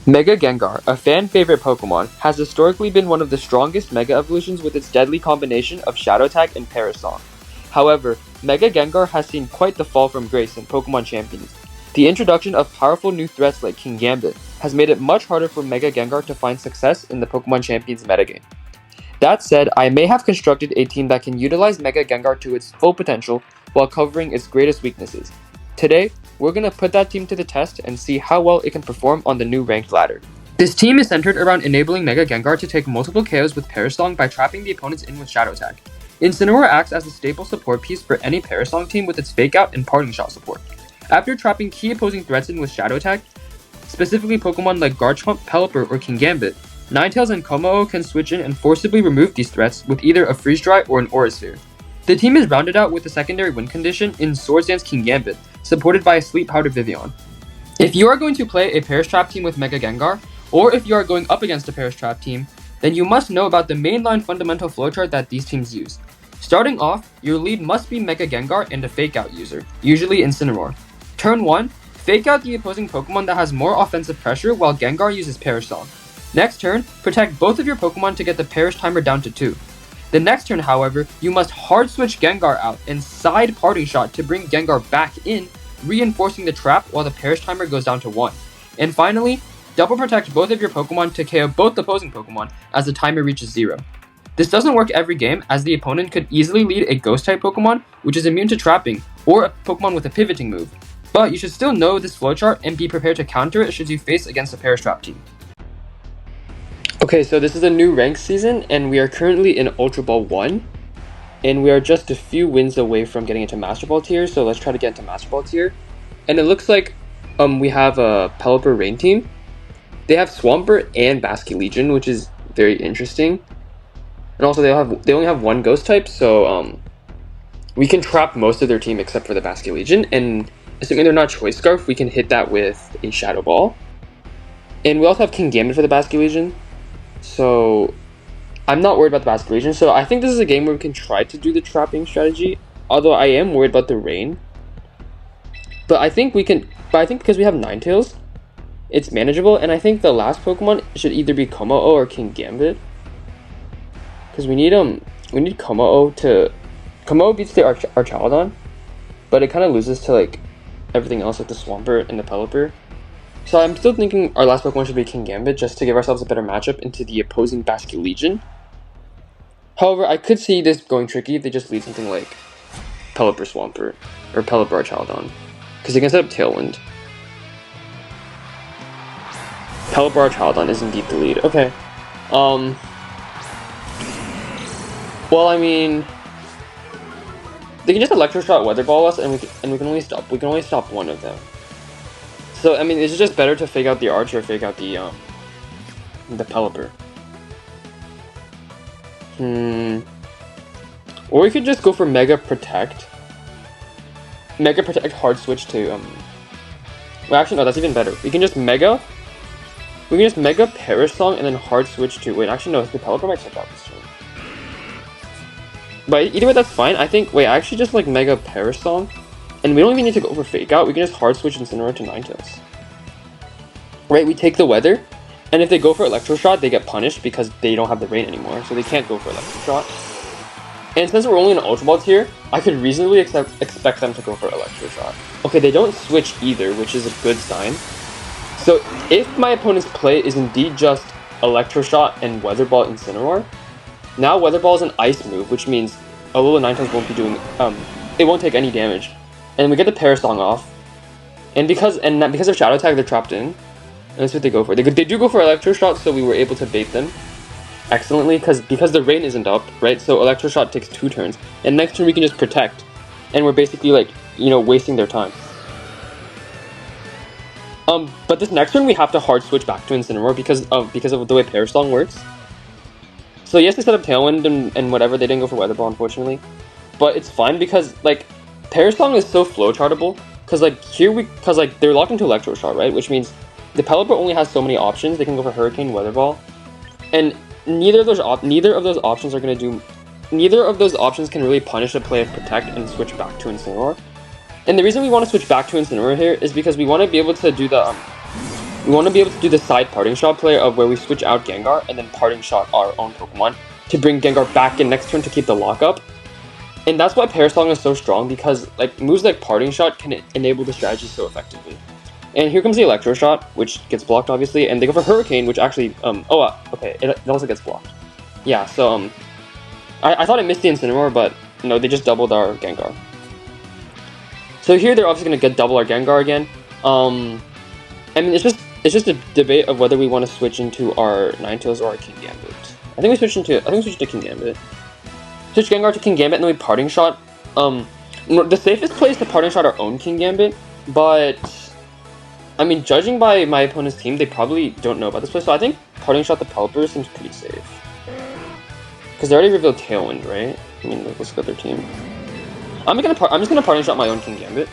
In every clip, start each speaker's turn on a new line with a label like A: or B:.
A: Mega Gengar, a fan-favorite Pokemon, has historically been one of the strongest Mega evolutions with its deadly combination of Shadow Tag and Parasong. However, Mega Gengar has seen quite the fall from grace in Pokemon Champions. The introduction of powerful new threats like Kingambit has made it much harder for Mega Gengar to find success in the Pokemon Champions metagame. That said, I may have constructed a team that can utilize Mega Gengar to its full potential while covering its greatest weaknesses. Today, we're going to put that team to the test and see how well it can perform on the new ranked ladder. This team is centered around enabling Mega Gengar to take multiple KOs with Parasong by trapping the opponents in with Shadow Tag. Incineroar acts as a staple support piece for any Parasong team with its Fake Out and Parting Shot support. After trapping key opposing threats in with Shadow Tag, specifically Pokemon like Garchomp, Pelipper, or Kingambit, Ninetales and Kommo-o can switch in and forcibly remove these threats with either a Freeze Dry or an Aura Sphere. The team is rounded out with a secondary win condition in Swords Dance Kingambit, supported by a Sleep Powder Vivillon. If you are going to play a Perish Trap team with Mega Gengar, or if you are going up against a Perish Trap team, then you must know about the mainline fundamental flowchart that these teams use. Starting off, your lead must be Mega Gengar and a Fake Out user, usually Incineroar. Turn 1, Fake Out the opposing Pokemon that has more offensive pressure while Gengar uses Parasong. Next turn, protect both of your Pokemon to get the Perish timer down to 2. The next turn, however, you must hard switch Gengar out and side Parting Shot to bring Gengar back in, reinforcing the trap while the Perish timer goes down to 1. And finally, double protect both of your Pokemon to KO both opposing Pokemon as the timer reaches 0. This doesn't work every game, as the opponent could easily lead a Ghost-type Pokemon, which is immune to trapping, or a Pokemon with a pivoting move. But you should still know this flowchart and be prepared to counter it should you face against a Perish Trap team. Okay, so this is a new ranked season, and we are currently in Ultra Ball 1, and we are just a few wins away from getting into Master Ball tier, so let's try to get into Master Ball tier. And it looks like we have a Pelipper Rain team. They have Swampert and Basket Legion, which is very interesting. And also they only have one Ghost type, so we can trap most of their team except for the Basket Legion, and assuming they're not Choice Scarf, we can hit that with a Shadow Ball. And we also have Kingambit for the Basket Legion. So, I'm not worried about the Basket Legion, so I think this is a game where we can try to do the trapping strategy, although I am worried about the rain. But I think because we have Ninetales, it's manageable, and I think the last Pokemon should either be Kommo-o or Kingambit. Because we need Kommo-o to... Kommo-o beats the Archaludon, but it kind of loses to, like, everything else, like the Swampert and the Pelipper. So I'm still thinking our last Pokemon should be Kingambit, just to give ourselves a better matchup into the opposing Basket Legion. However, I could see this going tricky if they just lead something like Pelipper Swampert, or Pelipper Archaludon, because they can set up Tailwind. Pelipper Archaludon is indeed the lead. Okay. Well, I mean, they can just Electroshot Weather Ball us, and we can only stop one of them. So, I mean, it's just better to fake out the Arch or fake out the Pelipper. Or we could just go for Mega Protect. Mega Protect hard switch to, well, actually, no, that's even better. We can just Mega Parasong and then hard switch to, wait, actually, no, the Pelipper might check out this turn. But either way, that's fine. I think, wait, I actually just like Mega Parasong. And we don't even need to go for Fake Out, we can just hard switch Incineroar to Ninetales. Right, we take the weather, and if they go for Electroshot, they get punished because they don't have the rain anymore, so they can't go for Electroshot. And since we're only in an Ultra Ball tier, I could reasonably expect them to go for Electroshot. Okay, they don't switch either, which is a good sign. So if my opponent's play is indeed just Electroshot and Weather Ball Incineroar, now Weather Ball is an Ice move, which means Alola Ninetales won't be doing, it won't take any damage. And we get the Parasong off, and because of Shadow Tag, they're trapped in. And that's what they go for. They do go for Electroshot, so we were able to bait them excellently, because the rain isn't up, right? So Electroshot takes 2 turns, and next turn we can just Protect, and we're basically like, you know, wasting their time. But this next turn we have to hard switch back to Incineroar because of the way Parasong works. So yes, they set up Tailwind and whatever. They didn't go for Weather Ball, unfortunately, but it's fine because like Parasong is so flowchartable, because like they're locked into Electroshot, right? Which means the Pelipper only has so many options. They can go for Hurricane, Weather Ball, and neither of those options can really punish a play of Protect and switch back to Incineroar. And the reason we want to switch back to Incineroar here is because we want to be able to do the we want to be able to do the side parting shot play of where we switch out Gengar and then parting shot our own Pokemon to bring Gengar back in next turn to keep the lockup. And that's why Parasong is so strong, because like moves like parting shot can enable the strategy so effectively. And here comes the Electro Shot, which gets blocked obviously, and they go for Hurricane, which actually okay, it also gets blocked. Yeah, so I thought I missed the Incineroar, but no, they just doubled our Gengar. So here they're obviously gonna double our Gengar again. I mean, it's just a debate of whether we want to switch into our Ninetales or our King Gambit. I think we switched to King Gambit. Switch Gengar to King Gambit and then we parting shot. The safest play is to parting shot our own King Gambit, but I mean, judging by my opponent's team, they probably don't know about this play, so I think parting shot the Pelipper seems pretty safe. Because they already revealed Tailwind, right? I mean, let's look at their team. I'm just gonna parting shot my own King Gambit.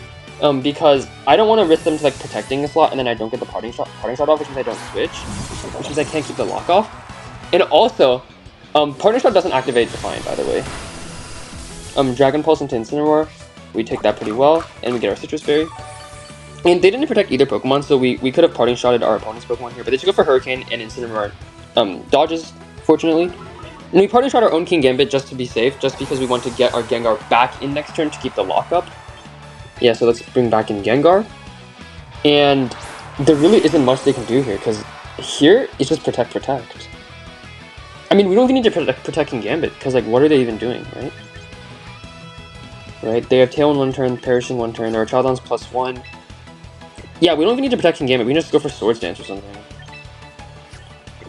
A: Because I don't want to risk them to like protecting a slot and then I don't get the parting shot off, which means I don't switch, which means I can't keep the lock off. And also, parting shot doesn't activate Defiant, by the way. Dragon Pulse into Incineroar, we take that pretty well, and we get our Sitrus Fairy. And they didn't protect either Pokemon, so we could have parting shotted our opponent's Pokemon here, but they should go for Hurricane and Incineroar dodges, fortunately. And we parting shot our own King Gambit just to be safe, just because we want to get our Gengar back in next turn to keep the lockup. Yeah, so let's bring back in Gengar. And there really isn't much they can do here, because here it's just protect. I mean, we don't even need to protect King Gambit, because like, what are they even doing, right? Right, they have Tailwind 1 turn, Perishing 1 turn, there are Childons +1. Yeah, we don't even need to protect King Gambit, we can just go for Swords Dance or something.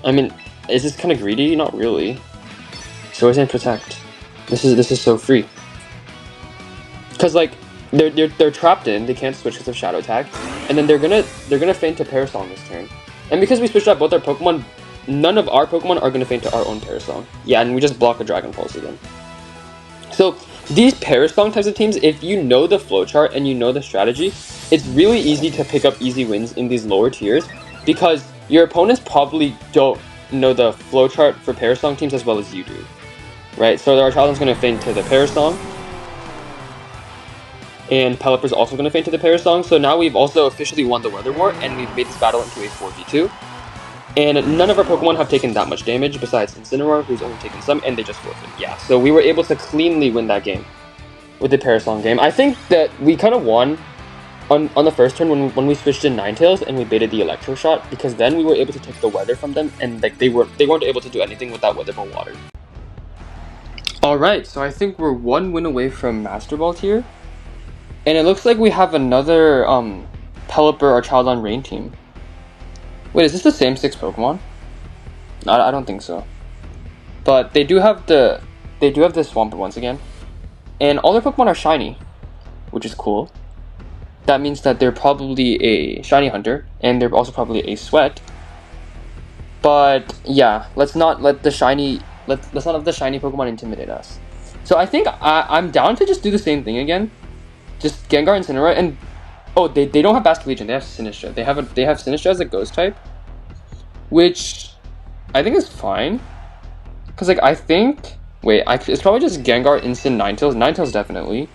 A: I mean, is this kind of greedy? Not really. Swords Dance protect. This is so free. Because like, they're trapped in, they can't switch because of Shadow Tag, and then they're gonna feint to Parasong this turn. And because we switched out both our Pokemon, none of our Pokemon are gonna feint to our own Parasong. Yeah, and we just block a Dragon Pulse again. So these Parasong types of teams, if you know the flowchart and you know the strategy, it's really easy to pick up easy wins in these lower tiers, because your opponents probably don't know the flowchart for Parasong teams as well as you do. Right? So our Childon's gonna feint to the Parasong. And Pelipper's also going to feint to the Parasong, so now we've also officially won the Weather War, and we've made this battle into a 4v2. And none of our Pokemon have taken that much damage, besides Incineroar, who's only taken some, and they just forfeit. Yeah, so we were able to cleanly win that game with the Parasong game. I think that we kind of won on the first turn when we switched in Ninetales and we baited the Electro Shot, because then we were able to take the Weather from them, and like they weren't able to do anything with that Weather or Water. Alright, so I think we're one win away from Master Ball tier. And it looks like we have another Pelipper or Childon Rain team. Wait, is this the same 6 Pokemon? I don't think so. But they do have the Swampert once again. And all their Pokemon are shiny, which is cool. That means that they're probably a shiny hunter, and they're also probably a Sweat. But yeah, let's not let the shiny Pokemon intimidate us. So I think I'm down to just do the same thing again. Just Gengar and Incineroar, and oh, they don't have Basket Legion, they have Sinistra. They have Sinistra as a ghost type, which I think is fine. Cause like I think it's probably just Gengar, Incin, Ninetales definitely.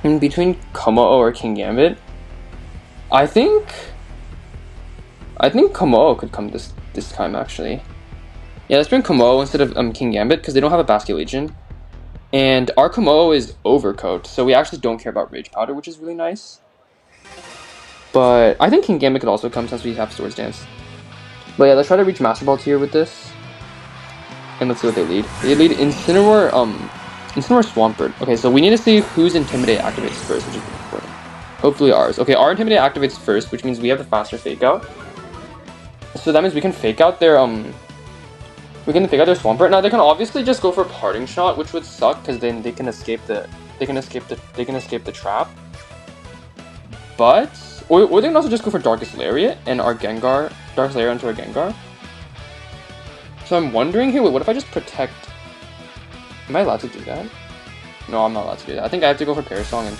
A: In between Kommo-o or King Gambit, I think Kommo-o could come this time actually. Yeah, let's bring Kommo-o instead of King Gambit because they don't have a Basket Legion. And our Kommo-o is Overcoat, so we actually don't care about Rage Powder, which is really nice. But I think King Gambit could also come since we have Swords Dance. But yeah, let's try to reach Master Ball tier with this. And let's see what they lead. They lead Incineroar, Incineroar Swampert. Okay, so we need to see whose Intimidate activates first, which is really important. Hopefully ours. Okay, our Intimidate activates first, which means we have the faster Fake Out. So that means we can Fake Out their, Swampert. Now they can obviously just go for Parting Shot, which would suck because then they can escape the trap. But or they can also just go for Darkest Lariat and our Darkest Lariat into our Gengar. So I'm wondering here, what if I just protect? Am I allowed to do that? No, I'm not allowed to do that. I think I have to go for Parasong and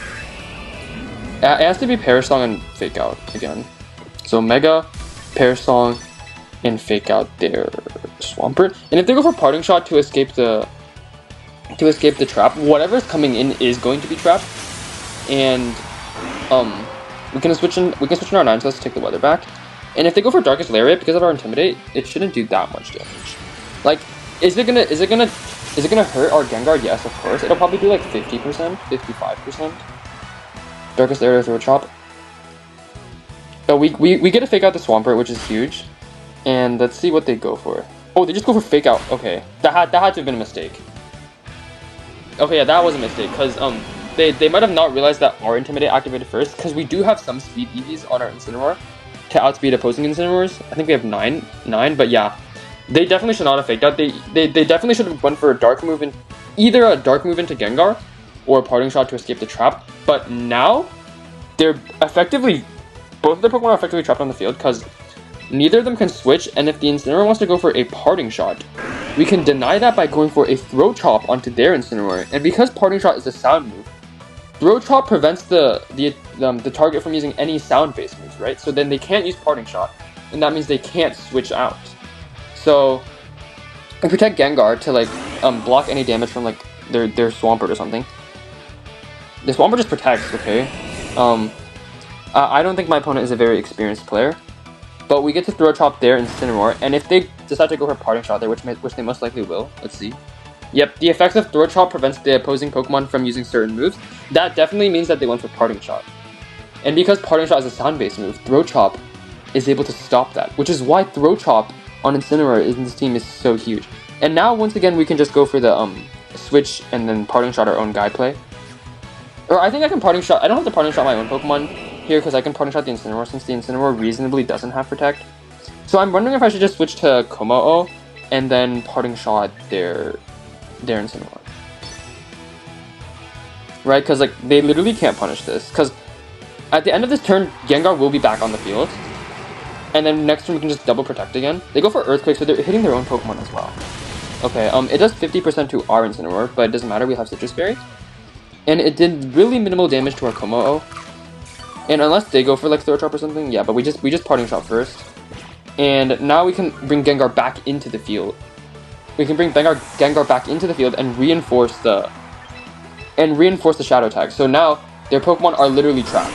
A: it has to be Parasong and Fake Out again. So Mega, Parasong, and Fake Out their Swampert. And if they go for Parting Shot to escape the trap, whatever's coming in is going to be trapped. And We can switch in our Ninetales to take the weather back. And if they go for Darkest Lariat, because of our Intimidate, it shouldn't do that much damage. Like, is it gonna hurt our Gengar? Yes, of course. It'll probably do like 50%, 55%. Darkest Lariat, throw a chop. Oh, we get to fake out the Swampert, which is huge. And let's see what they go for. Oh, they just go for fake out. Okay, that had to have been a mistake. Okay, yeah, that was a mistake, because they might have not realized that our Intimidate activated first, because we do have some speed EVs on our Incineroar to outspeed opposing Incineroars. I think we have 9, but yeah. They definitely should not have faked out. They definitely should have went for a dark move in, either a dark move into Gengar, or a parting shot to escape the trap. But now, they're effectively, both of their Pokemon are effectively trapped on the field, because neither of them can switch, and if the Incineroar wants to go for a parting shot, we can deny that by going for a throw chop onto their Incineroar. And because parting shot is a sound move, throw chop prevents the target from using any sound-based moves, right? So then they can't use parting shot, and that means they can't switch out. So I protect Gengar to like block any damage from like their Swampert or something. The Swampert just protects, okay? I don't think my opponent is a very experienced player, but we get to throw chop their Incineroar, and if they decide to go for parting shot there, which they most likely will, let's see. Yep, the effect of throw chop prevents the opposing Pokemon from using certain moves. That definitely means that they went for parting shot. And because parting shot is a sound-based move, throw chop is able to stop that, which is why throw chop on Incineroar in this team is so huge. And now once again we can just go for the switch and then parting shot our own guy play. Or I think I can parting shot. I don't have to parting shot my own Pokemon here because I can parting shot the Incineroar since the Incineroar reasonably doesn't have protect. So I'm wondering if I should just switch to Kommo-o and then parting shot their Incineroar. Right, because like they literally can't punish this. Because at the end of this turn, Gengar will be back on the field. And then next turn we can just double protect again. They go for Earthquake, so they're hitting their own Pokemon as well. Okay, it does 50% to our Incineroar, but it doesn't matter, we have Sitrus Berry. And it did really minimal damage to our Kommo-o. And unless they go for like Throw Chop or something, yeah, but we just parting shot first. And now we can bring Gengar back into the field. We can bring Gengar back into the field and reinforce the Shadow Tag. So now their Pokemon are literally trapped.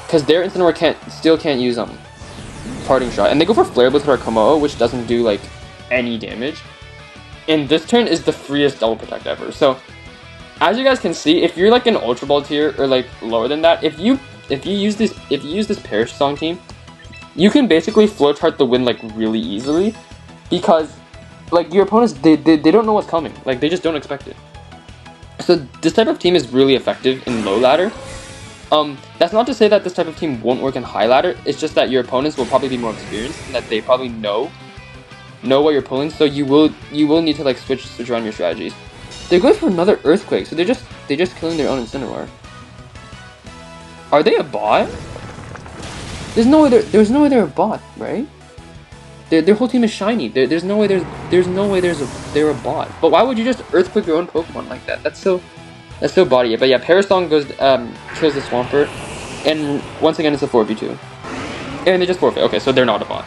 A: Because their Incineroar still can't use parting shot. And they go for Flare Blitz with our Kommo-o, which doesn't do like any damage. And this turn is the freest double protect ever. So as you guys can see, if you're like an Ultra Ball tier or like lower than that, if you use this Perish Song team, you can basically flowchart the win like really easily, because like your opponents they don't know what's coming, like they just don't expect it. So this type of team is really effective in low ladder. That's not to say that this type of team won't work in high ladder. It's just that your opponents will probably be more experienced and that they probably know what you're pulling. So you will need to like switch around your strategies. They're going for another Earthquake, so they're just killing their own Incineroar. Are they a bot? There's no way they're a bot, right? Their whole team is shiny. There's no way they're a bot. But why would you just Earthquake your own Pokemon like that? That's so body. But yeah, Parasong goes kills the Swampert, and once again it's a 4v2, and they just forfeit. Okay, so they're not a bot.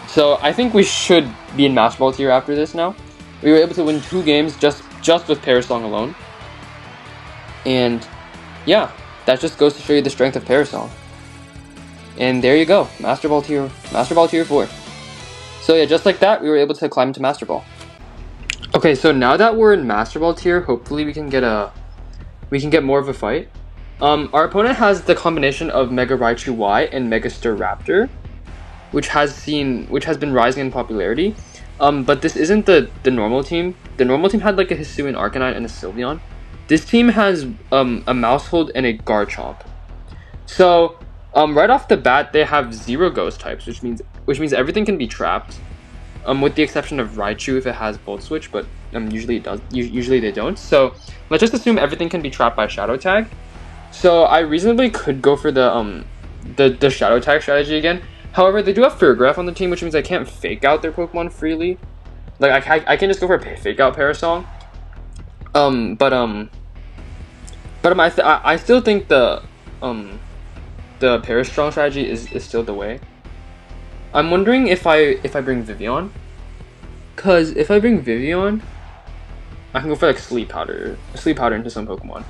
A: So I think we should be in Master Ball tier after this. Now we were able to win 2 games just with Parasong alone, and yeah, that just goes to show you the strength of Parasong. And there you go, Master Ball tier 4. So yeah, just like that, we were able to climb to Master Ball. Okay, so now that we're in Master Ball tier, hopefully we can get more of a fight. Our opponent has the combination of Mega Raichu Y and Mega Staraptor, which has been rising in popularity. But this isn't the normal team. The normal team had like a Hisuian Arcanine and a Sylveon. This team has a Maushold and a Garchomp. So right off the bat, they have 0 Ghost types, which means everything can be trapped, with the exception of Raichu if it has Volt Switch, but usually it does. Usually they don't. So let's just assume everything can be trapped by Shadow Tag. So I reasonably could go for the Shadow Tag strategy again. However, they do have Fergraph on the team, which means I can't fake out their Pokemon freely. Like I can just go for a fake out Parasong. I still think the Parastrong strategy is still the way. I'm wondering if I bring Vivillon, cause if I bring Vivillon, I can go for like Sleep Powder into some Pokemon.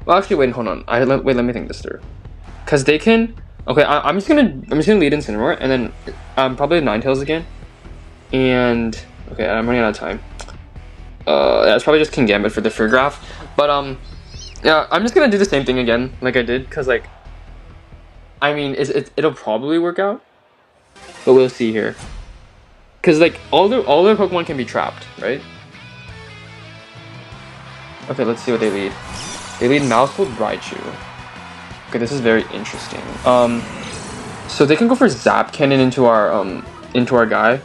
A: Well, actually, wait, hold on. Let me think this through. Cause they can. Okay, I'm just gonna lead Incineroar and then probably Ninetales again. And okay, I'm running out of time. That's probably just King Gambit for the Fur Graph. But yeah, I'm just gonna do the same thing again, like I did, cause like, I mean, it'll probably work out, but we'll see here. Cause like all their Pokemon can be trapped, right? Okay, let's see what they lead. They lead Mousehold, Raichu. Okay, this is very interesting. So they can go for Zap Cannon into our Gengar.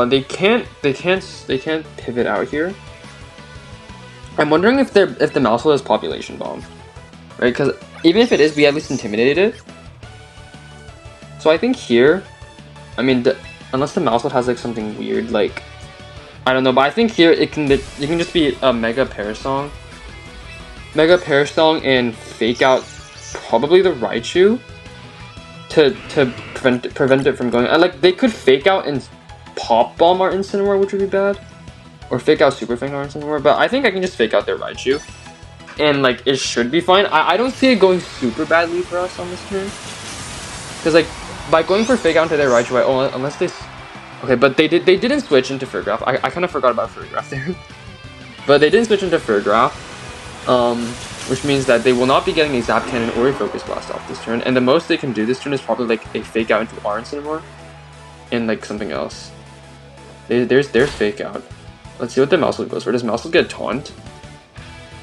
A: They can't pivot out here. I'm wondering if the Mousehold has Population Bomb, right? Because even if it is, we at least intimidated it. So I think here, I mean, unless the Mousehold has like something weird, like I don't know, but I think here it can just be a Mega Parasong and fake out probably the Raichu to prevent it from going. Like they could fake out and Pop Bomb our Incineroar, which would be bad, or fake out Super Fang our Incineroar. But I think I can just fake out their Raichu, and like it should be fine. I don't see it going super badly for us on this turn, because like by going for fake out into their Raichu, unless they. Okay, but they didn't switch into Fur Graph. I kind of forgot about Fur Graph there. But they didn't switch into Fur Graph, which means that they will not be getting a Zap Cannon or a Focus Blast off this turn. And the most they can do this turn is probably like a Fake Out into our Incineroar and like something else. There's Fake Out. Let's see what the Mousehold goes for. Does Mousehold get Taunt?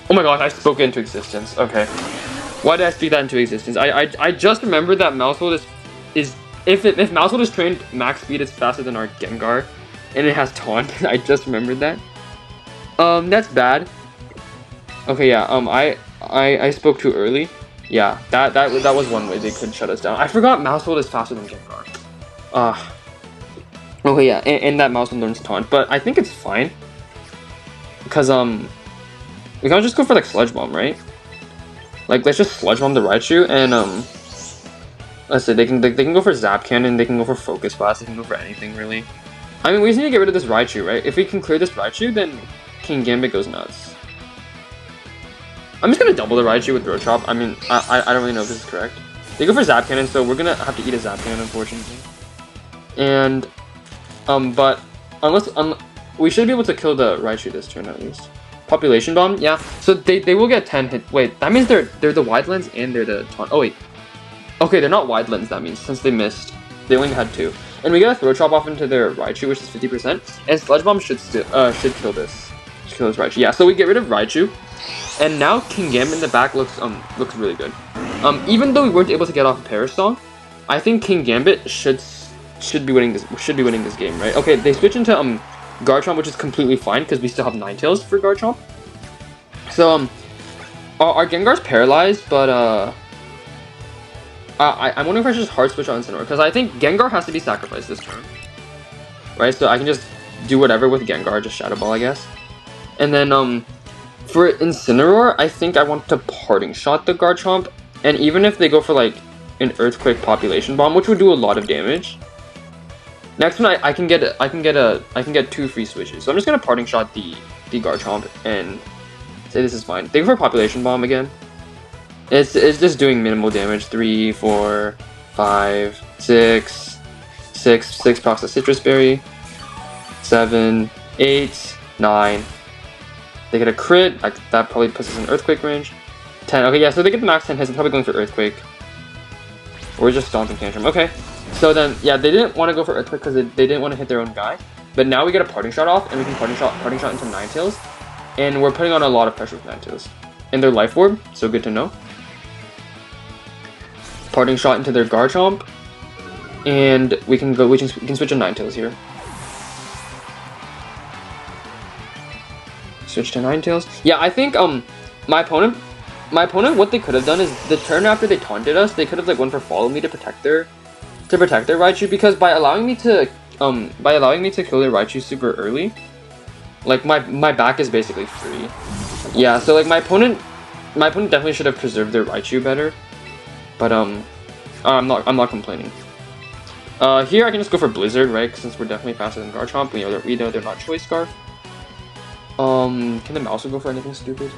A: Oh my god, I spoke it into existence. Okay. Why did I speak that into existence? I just remembered that Mousehold is if Mousehold is trained max speed, it's faster than our Gengar, and it has Taunt. I just remembered that. That's bad. Okay, yeah. I spoke too early. Yeah, that was one way they could shut us down. I forgot Mousehold is faster than Gengar. Okay, yeah, and that Mousehold learns Taunt, but I think it's fine because we can just go for like Sludge Bomb, right? Like let's just Sludge Bomb the Raichu and let's say they can go for Zap Cannon, they can go for Focus Blast, they can go for anything really. I mean, we just need to get rid of this Raichu, right? If we can clear this Raichu, then King Gambit goes nuts. I'm just gonna double the Raichu with Throat Chop. I mean, I don't really know if this is correct. They go for Zap Cannon, so we're gonna have to eat a Zap Cannon, unfortunately. And but we should be able to kill the Raichu this turn at least. Population Bomb, yeah. So they will get 10 hit. Wait, that means they're the Wide Lens and they're the Taunt. Oh wait. Okay, they're not Wide Lens, that means, since they missed. They only had 2. And we get a Throat Chop off into their Raichu, which is 50%. And Sludge Bomb should kill this. Should kill this Raichu. Yeah, so we get rid of Raichu. And now King Gambit in the back looks really good. Even though we weren't able to get off Parasong, I think King Gambit should be winning this game, right? Okay, they switch into Garchomp, which is completely fine because we still have Ninetales for Garchomp. So our Gengar's paralyzed, but I'm wondering if I should just hard switch on Incineroar, because I think Gengar has to be sacrificed this turn. Right, so I can just do whatever with Gengar, just Shadow Ball, I guess. And then, for Incineroar, I think I want to Parting Shot the Garchomp, and even if they go for, like, an Earthquake Population Bomb, which would do a lot of damage, next one I can get 2 free switches. So I'm just gonna Parting Shot the Garchomp and say this is fine. They go for Population Bomb again. It's just doing minimal damage. 3, 4, 5, 6 procs of Sitrus Berry. 7, 8, 9. They get a crit. That probably puts us in Earthquake range. 10. Okay, yeah, so they get the max 10 hits. They're probably going for Earthquake. Or just Stomping Tantrum. Okay. So then, yeah, they didn't want to go for Earthquake because they didn't want to hit their own guy. But now we get a Parting Shot off, and we can Parting Shot into Ninetales. And we're putting on a lot of pressure with Ninetales. And their Life Orb, so good to know. Parting Shot into their Garchomp, and we can switch a Ninetales here. Switch to Ninetales. Yeah, I think my opponent, what they could have done is the turn after they taunted us, they could have like went for Follow Me to protect their Raichu, because by allowing me to kill their Raichu super early, like my back is basically free. Yeah, so like my opponent definitely should have preserved their Raichu better. But I'm not complaining. Here I can just go for Blizzard, right? Since we're definitely faster than Garchomp. We know they're not Choice Scarf. Can the Mouse go for anything stupid?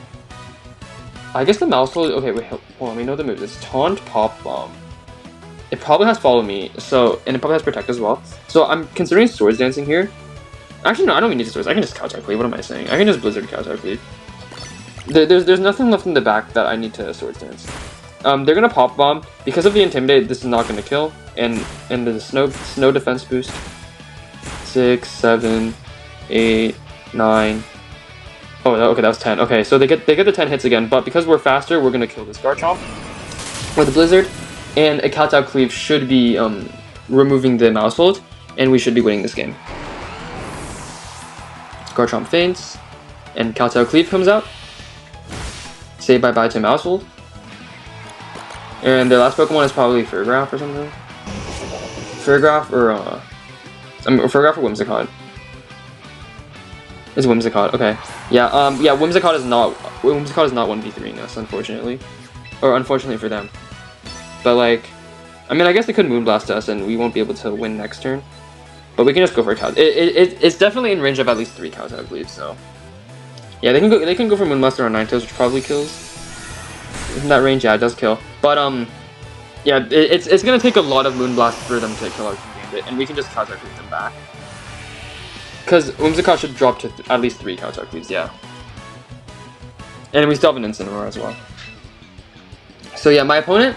A: I guess the mouse will. Okay, wait, hold on. We know the moves. It's Taunt, Pop Bomb. It probably has Follow Me, and it probably has Protect as well. So I'm considering Swords Dancing here. Actually, no, I don't even need to Swords. I can just Counter Cleave. What am I saying? I can just Blizzard Counter Cleave. There's nothing left in the back that I need to Swords Dance. They're gonna Pop Bomb because of the Intimidate. This is not gonna kill, and the snow defense boost. 6, 7, 8, 9. Oh, okay, that was 10. Okay, so they get the 10 hits again, but because we're faster, we're gonna kill this Garchomp with the Blizzard, and a Kowtow Cleave should be removing the Mouse Hold, and we should be winning this game. Garchomp faints, and Kowtow Cleave comes out. Say bye-bye to Mouse Hold. And their last Pokemon is probably Farigiraf or something. Farigiraf or Farigiraf or Whimsicott. It's Whimsicott, okay. Yeah, Whimsicott is not 1v3 in this, unfortunately. Or unfortunately for them. But like, I mean, I guess they could Moonblast us and we won't be able to win next turn. But we can just go for a Kowtow. It's definitely in range of at least 3 Kowtow, I believe, so. Yeah, they can go for Moonblaster on Ninetales, which probably kills. In that range, yeah, it does kill. But yeah, it's gonna take a lot of Moonblast for them to kill our Gambit, and we can just Kowtow Cleave them back. Because Whimsicott should drop to at least 3 Kowtow Cleaves, yeah. And we still have an Incineroar as well. So yeah, my opponent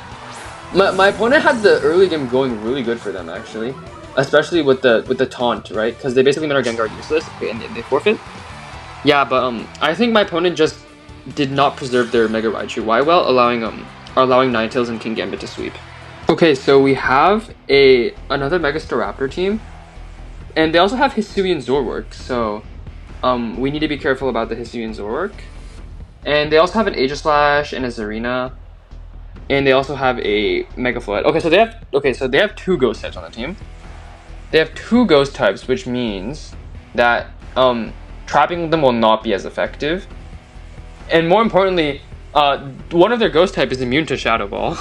A: had the early game going really good for them actually, especially with the taunt, right? Because they basically made our Gengar useless, and they forfeit. Yeah, but I think my opponent just did not preserve their Mega Raichu Y well, allowing Ninetales and King Gambit to sweep. Okay, so we have another Mega Staraptor team, and they also have Hisuian Zorwork, so we need to be careful about the Hisuian Zorwork. And they also have an Aegislash and a Zarina, and they also have a Mega Flood. Okay, so they have 2 Ghost types on the team. They have 2 Ghost types, which means that trapping them will not be as effective. And more importantly, one of their Ghost type is immune to Shadow Ball,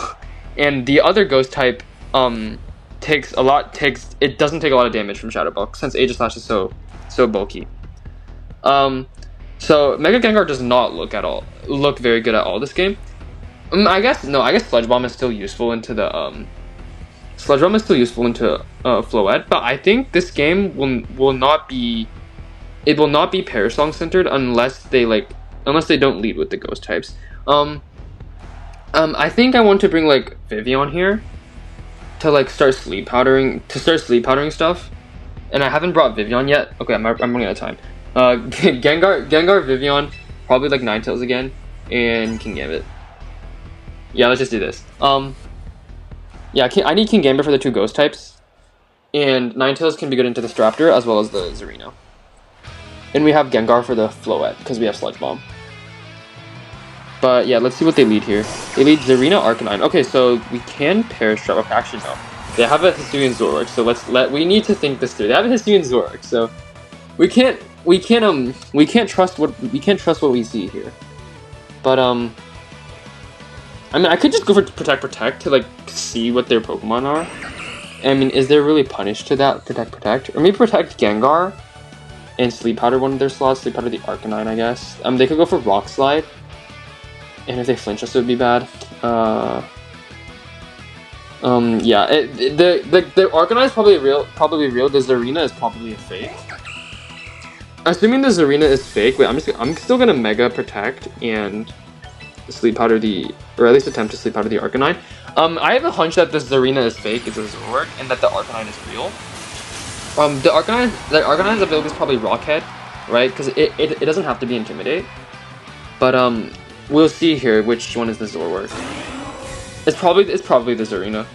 A: and the other Ghost type it doesn't take a lot of damage from Shadow Ball since Aegislash is so bulky. So Mega Gengar does not look very good at all this game. I guess Sludge Bomb is still useful into the Floette, but I think this game will not be Parasong centered unless they don't lead with the Ghost types. I think I want to bring like Vivillon here to start sleep powdering stuff, and I haven't brought Vivillon yet. Okay, I'm running out of time. Gengar, Vivillon, probably like Ninetales again, and King Gambit. Yeah, let's just do this. Yeah, I need King Gambit for the 2 Ghost types, and Ninetales can be good into the Staraptor as well as the Zarina. And we have Gengar for the Floette because we have Sludge Bomb. But yeah, let's see what they lead here. They lead Zarina, Arcanine. Okay, so we can Perish Trap. Okay, actually no. They have a Hisuian Zorwork, so we need to think this through. They have a Hisuian Zorwork, so we can't trust what we see here. But I mean, I could just go for Protect to see what their Pokemon are. I mean, is there really punish to that Protect? Or maybe Protect Gengar and Sleep Powder one of their slots. Sleep Powder the Arcanine, I guess. They could go for Rock Slide. And if they flinch us, it would be bad. Yeah, the Arcanine is probably real. The Zarina is probably a fake. Assuming the Zarina is fake, wait, I'm still gonna Mega Protect and Sleep Powder or at least attempt to Sleep Powder the Arcanine. I have a hunch that the Zarina is fake, it's a Zorwork, and that the Arcanine is real. The Arcanine's ability is probably Rockhead, right? Because it doesn't have to be Intimidate. But we'll see here which one is the Zorwork. It's probably the Zarina.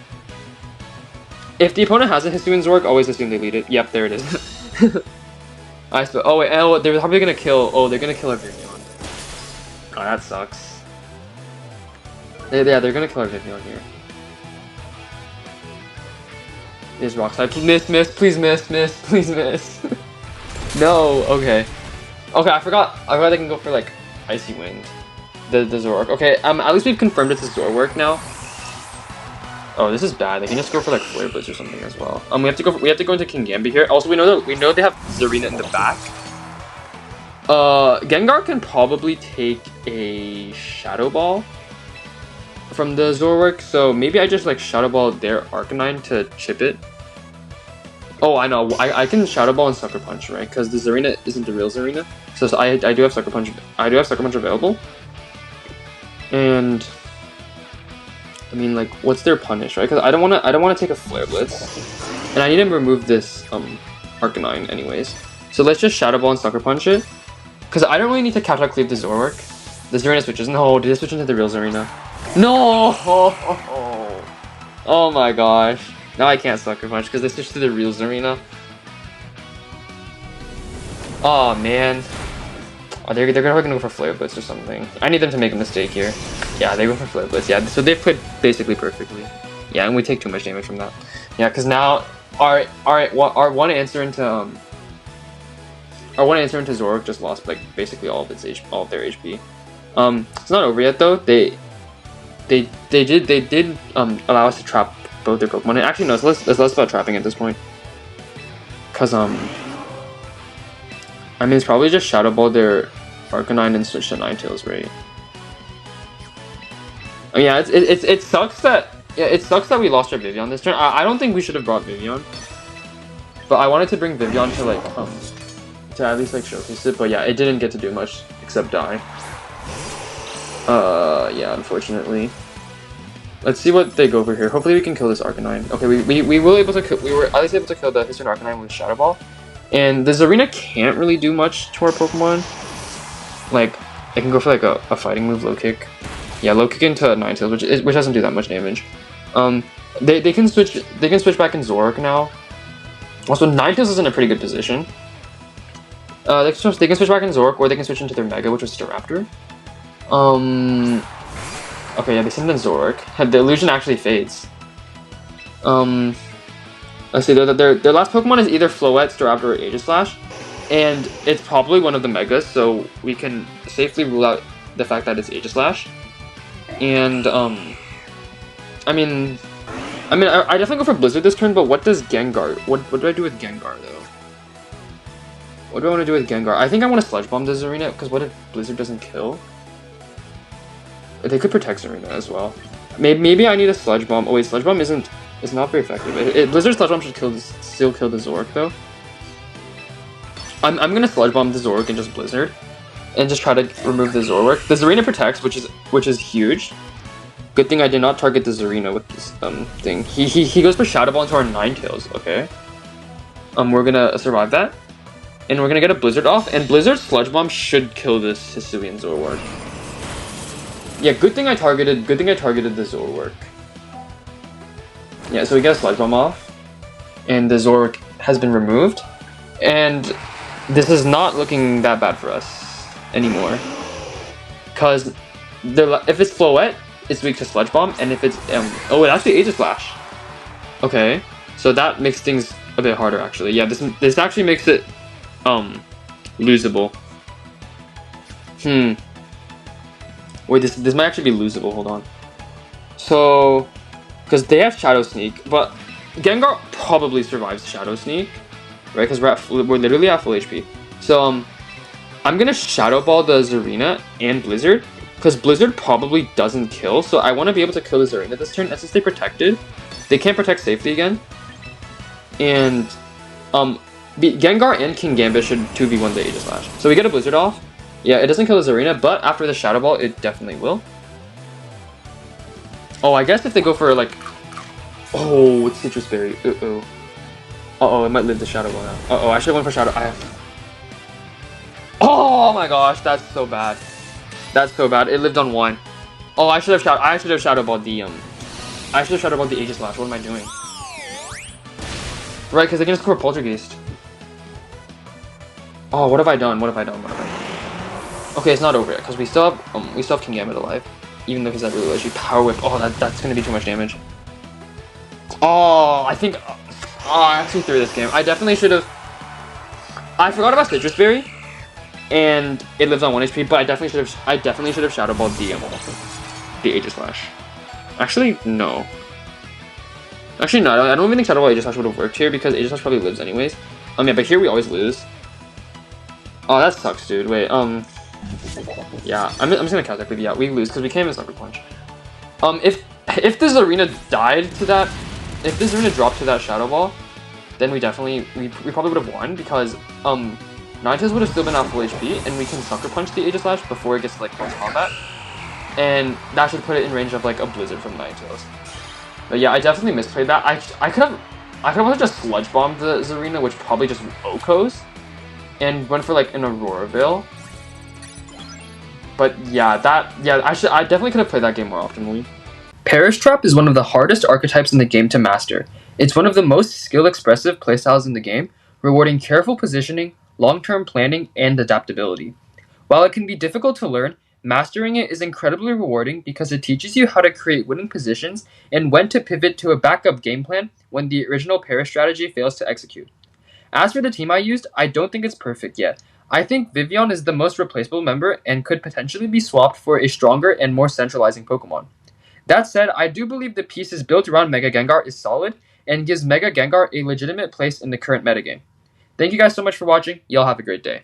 A: If the opponent has a Hisuian Zorwork, always assume they lead it. Yep, there it is. They're probably gonna kill. Oh, they're gonna kill our Vivillon. Oh, that sucks. They're gonna kill our Vivillon here. Is Rock Slide. Please miss. No, okay. Okay, I forgot they can go for Icy Wind. The Zorwork. Okay, at least we've confirmed it's a Zorwork now. Oh, this is bad. They can just go for Flare Blitz or something as well. We have to go into King Gambit here. Also, we know they have Zarina in the back. Gengar can probably take a Shadow Ball from the Zoroark, so maybe I just like Shadow Ball their Arcanine to chip it. Oh, I know. I can Shadow Ball and Sucker Punch, right? Because the Zarina isn't the real Zarina. So I do have Sucker Punch. I do have Sucker Punch available. And I mean, like, what's their punish, right? Because I don't wanna take a Flare Blitz, and I need to remove this Arcanine anyways. So let's just Shadow Ball and Sucker Punch it. Because I don't really need to Counter Cleave the Zoroark. The Zarina switches. No, did it switch into the real Zarina? No! Oh my gosh. Now I can't Sucker Punch because they switched to the real Zarina. Oh man. Oh, they're probably gonna go for Flare Blitz or something. I need them to make a mistake here. Yeah, they go for Flare Blitz. Yeah, so they've played basically perfectly. Yeah, and we take too much damage from that. Yeah, because now our one answer into Zoroark just lost like basically all of their HP. It's not over yet though. They did allow us to trap both their Pokemon. And actually no, it's less about trapping at this point. Cause I mean it's probably just Shadow Ball their Arcanine and switch to Ninetales, right? I mean, yeah, it sucks that we lost our Vivillon this turn. I don't think we should have brought Vivillon, but I wanted to bring Vivillon to like to at least like showcase it. But yeah, it didn't get to do much except die. Yeah, unfortunately. Let's see what they go for here. Hopefully we can kill this Arcanine. Okay, we were at least able to kill the Hisuian Arcanine with Shadow Ball. And the Zarina can't really do much to our Pokemon. Like, it can go for like a fighting move, low kick. Yeah, low kick into Ninetales, which doesn't do that much damage. They can switch back in Zoroark now. Also, Ninetales is in a pretty good position. They can switch back in Zoroark, or they can switch into their Mega, which was Staraptor. Okay, yeah, they send in Zoroark. The illusion actually fades. Let's see, their last Pokemon is either Floette, Staraptor, or Aegislash. And it's probably one of the Megas, so we can safely rule out the fact that it's Aegislash. And, I definitely go for Blizzard this turn, but what does Gengar... What do I do with Gengar, though? What do I want to do with Gengar? I think I want to Sludge Bomb the Zarina, because what if Blizzard doesn't kill? They could protect Zarina as well. Maybe I need a Sludge Bomb. Oh wait, Sludge Bomb is not very effective. Blizzard Sludge Bomb should still kill the Zoroark, though. I'm gonna Sludge Bomb the Zoroark and just Blizzard, and just try to remove the Zoroark. The Zarina protects, which is huge. Good thing I did not target the Zarina with this thing. He goes for Shadow Ball into our Ninetales. Okay. We're gonna survive that, and we're gonna get a Blizzard off. And Blizzard Sludge Bomb should kill this Hisuian Zoroark. Yeah, good thing I targeted the Zoroark. Yeah, so we get a Sludge Bomb off, and the Zoroark has been removed, and this is not looking that bad for us anymore. Cause if it's Floette, it's weak to Sludge Bomb, and if it's oh, it actually Aegislash. Okay, so that makes things a bit harder actually. Yeah, this actually makes it losable. Wait, this might actually be losable. Hold on. So, because they have Shadow Sneak, but Gengar probably survives Shadow Sneak, right? Because we're literally at full HP. So I'm gonna Shadow Ball the Zarina and Blizzard, because Blizzard probably doesn't kill. So I want to be able to kill the Zarina this turn. And since they protected, they can't protect safely again. And Gengar and King Gambit should 2v1 the Aegislash. So we get a Blizzard off. Yeah, it doesn't kill the Zarina, but after the Shadow Ball, it definitely will. Oh, I guess if they go for, like... Oh, it's Sitrus Berry. Uh-oh. Uh-oh, it might live the Shadow Ball now. Uh-oh, I should have went for Shadow... Oh my gosh, that's so bad. That's so bad. It lived on 1. Oh, I should have Shadow Balled the, I should have Shadow Balled the Aegislash. What am I doing? Right, because they can just go for Poltergeist. Oh, what have I done? Okay, it's not over yet, because we still have King Gambit alive. Even though he's at really low HP. Power Whip. Oh, that's gonna be too much damage. Oh, I think... Oh, I actually threw this game. I definitely should have... I forgot about Sitrus Berry, and it lives on 1 HP, but I definitely should have Shadow Balled the Aegislash. Actually, no. Actually, no. I don't even think Shadow Ball Aegislash would have worked here, because Aegislash probably lives anyways. Yeah, but here we always lose. Oh, that sucks, dude. Wait, yeah, I'm just gonna count that quickly. Yeah, we lose because we can't even Sucker Punch. If this arena died to that, if this arena dropped to that Shadow Ball, then we probably would have won because Ninetales would have still been at full HP, and we can Sucker Punch the Aegis Slash before it gets to like close combat, and that should put it in range of like a Blizzard from Ninetales. But yeah, I definitely misplayed that. I could have also just Sludge Bombed the Zarina, which probably just Okos, and went for like an Aurora Veil. But yeah, I definitely could have played that game more optimally. Perish Trap is one of the hardest archetypes in the game to master. It's one of the most skill-expressive playstyles in the game, rewarding careful positioning, long-term planning, and adaptability. While it can be difficult to learn, mastering it is incredibly rewarding because it teaches you how to create winning positions and when to pivot to a backup game plan when the original Perish strategy fails to execute. As for the team I used, I don't think it's perfect yet. I think Vivillon is the most replaceable member and could potentially be swapped for a stronger and more centralizing Pokemon. That said, I do believe the pieces built around Mega Gengar is solid and gives Mega Gengar a legitimate place in the current metagame. Thank you guys so much for watching. Y'all have a great day.